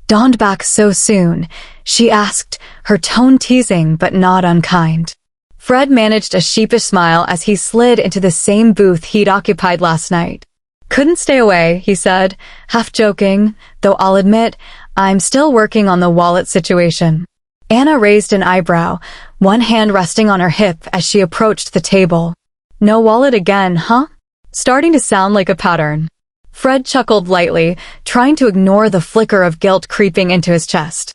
dawned back so soon?" she asked, her tone teasing but not unkind. Fred managed a sheepish smile as he slid into the same booth he'd occupied last night. "Couldn't stay away," he said, half joking, "though I'll admit, I'm still working on the wallet situation." Anna raised an eyebrow, one hand resting on her hip as she approached the table. "No wallet again, huh? Starting to sound like a pattern." Fred chuckled lightly, trying to ignore the flicker of guilt creeping into his chest.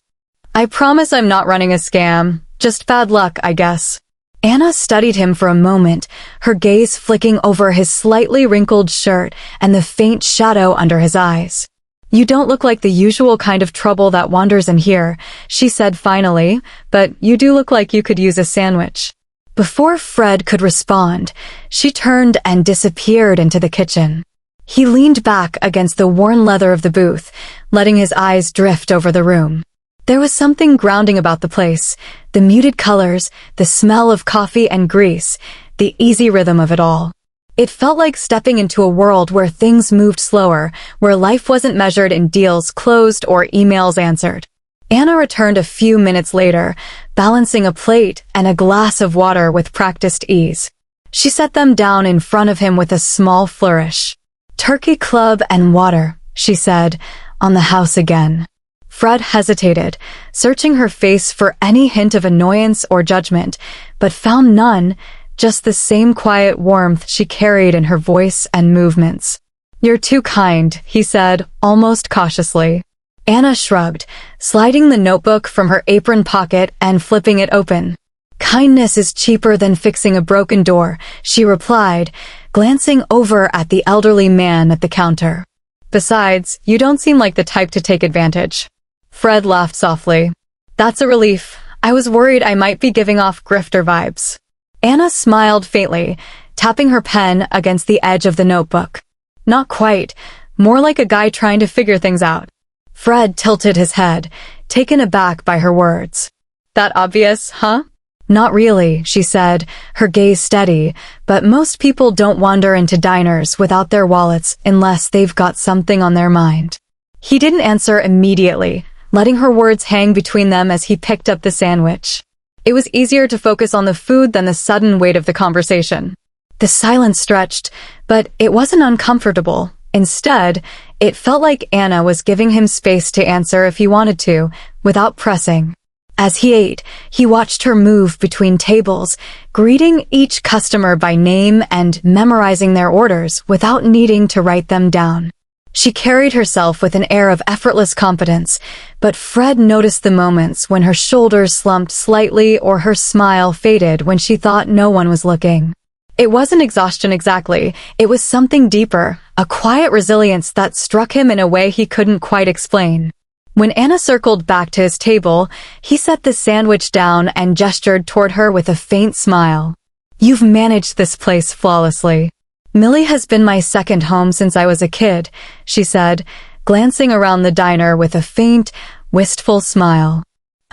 "I promise I'm not running a scam. Just bad luck, I guess." Anna studied him for a moment, her gaze flicking over his slightly wrinkled shirt and the faint shadow under his eyes. "You don't look like the usual kind of trouble that wanders in here," she said finally, "but you do look like you could use a sandwich." Before Fred could respond, she turned and disappeared into the kitchen. He leaned back against the worn leather of the booth, letting his eyes drift over the room. There was something grounding about the place, the muted colors, the smell of coffee and grease, the easy rhythm of it all. It felt like stepping into a world where things moved slower, where life wasn't measured in deals closed or emails answered. Anna returned a few minutes later, balancing a plate and a glass of water with practiced ease. She set them down in front of him with a small flourish. "Turkey club and water," she said, "on the house again." Fred hesitated, searching her face for any hint of annoyance or judgment, but found none, just the same quiet warmth she carried in her voice and movements. "You're too kind," he said, almost cautiously. Anna shrugged, sliding the notebook from her apron pocket and flipping it open. "Kindness is cheaper than fixing a broken door," she replied, glancing over at the elderly man at the counter. "Besides, you don't seem like the type to take advantage." Fred laughed softly. "That's a relief. I was worried I might be giving off grifter vibes." Anna smiled faintly, tapping her pen against the edge of the notebook. "Not quite. More like a guy trying to figure things out." Fred tilted his head, taken aback by her words. "That obvious, huh?" "Not really," she said, her gaze steady, "but most people don't wander into diners without their wallets unless they've got something on their mind." He didn't answer immediately, letting her words hang between them as he picked up the sandwich. It was easier to focus on the food than the sudden weight of the conversation. The silence stretched, but it wasn't uncomfortable. Instead, it felt like Anna was giving him space to answer if he wanted to, without pressing. As he ate, he watched her move between tables, greeting each customer by name and memorizing their orders without needing to write them down. She carried herself with an air of effortless competence, but Fred noticed the moments when her shoulders slumped slightly or her smile faded when she thought no one was looking. It wasn't exhaustion exactly, it was something deeper, a quiet resilience that struck him in a way he couldn't quite explain. When Anna circled back to his table, he set the sandwich down and gestured toward her with a faint smile. "You've managed this place flawlessly." "Millie has been my second home since I was a kid," she said, glancing around the diner with a faint, wistful smile.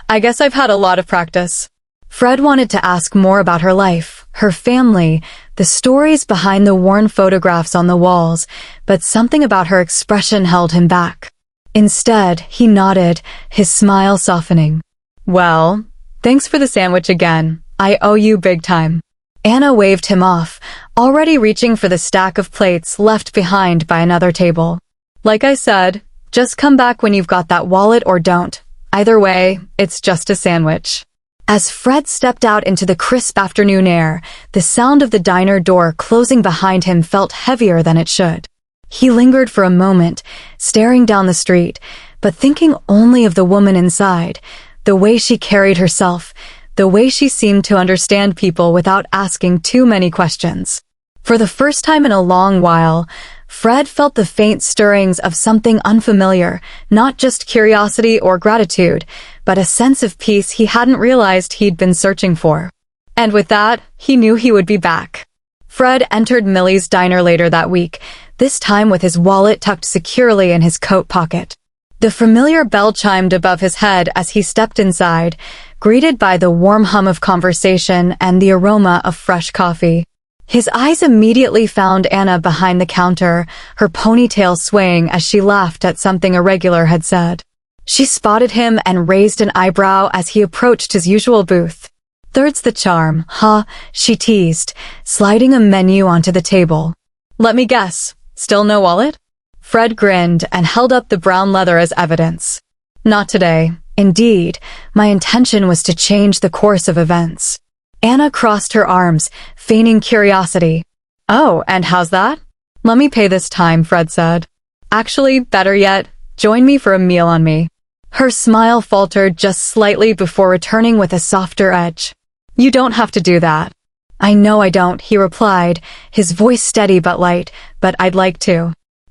"I guess I've had a lot of practice." Fred wanted to ask more about her life, her family, the stories behind the worn photographs on the walls, but something about her expression held him back. Instead, he nodded, his smile softening. "Well, thanks for the sandwich again. I owe you big time." Anna waved him off, already reaching for the stack of plates left behind by another table. "Like I said, just come back when you've got that wallet or don't. Either way, it's just a sandwich." As Fred stepped out into the crisp afternoon air, the sound of the diner door closing behind him felt heavier than it should. He lingered for a moment, staring down the street, but thinking only of the woman inside, the way she carried herself, the way she seemed to understand people without asking too many questions. For the first time in a long while, Fred felt the faint stirrings of something unfamiliar, not just curiosity or gratitude, but a sense of peace he hadn't realized he'd been searching for. And with that, he knew he would be back. Fred entered Millie's diner later that week, this time with his wallet tucked securely in his coat pocket. The familiar bell chimed above his head as he stepped inside, greeted by the warm hum of conversation and the aroma of fresh coffee. His eyes immediately found Anna behind the counter, her ponytail swaying as she laughed at something a regular had said. She spotted him and raised an eyebrow as he approached his usual booth. "Third's the charm, huh?" she teased, sliding a menu onto the table. "Let me guess, still no wallet?" Fred grinned and held up the brown leather as evidence. "Not today. Indeed, my intention was to change the course of events." Anna crossed her arms, feigning curiosity. "Oh, and how's that?" "Let me pay this time," Fred said. "Actually, better yet, join me for a meal on me." Her smile faltered just slightly before returning with a softer edge. "You don't have to do that." "I know I don't," he replied, his voice steady but light, "but I'd like to."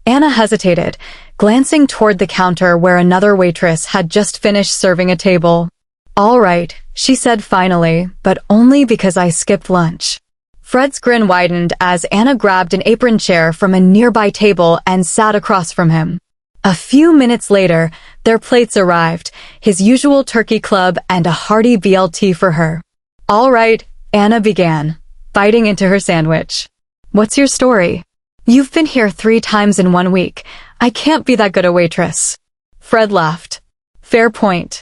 Anna hesitated, glancing toward the counter where another waitress had just finished serving a table. "All right," she said finally, "but only because I skipped lunch." Fred's grin widened as Anna grabbed an apron chair from a nearby table and sat across from him. A few minutes later, their plates arrived, his usual turkey club and a hearty BLT for her. "All right," Anna began, biting into her sandwich. "What's your story?" "You've been here 3 times in 1 week. I can't be that good a waitress." Fred laughed. "Fair point.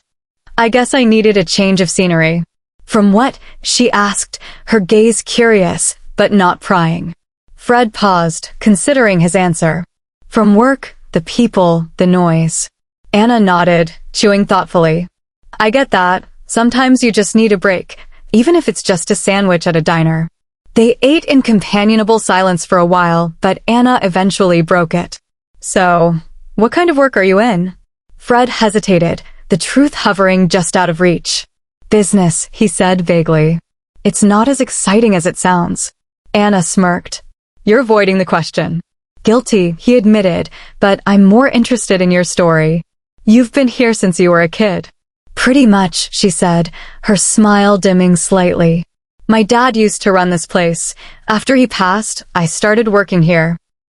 I guess I needed a change of scenery." "From what?" she asked, her gaze curious, but not prying. Fred paused, considering his answer. "From work, the people, the noise." Anna nodded, chewing thoughtfully. "I get that. Sometimes you just need a break, even if it's just a sandwich at a diner." They ate in companionable silence for a while, but Anna eventually broke it. "So, what kind of work are you in?" Fred hesitated, the truth hovering just out of reach. "Business," he said vaguely. "It's not as exciting as it sounds." Anna smirked. "You're avoiding the question." "Guilty," he admitted, "but I'm more interested in your story. You've been here since you were a kid." "Pretty much," she said, her smile dimming slightly. "My dad used to run this place. After he passed, I started working here."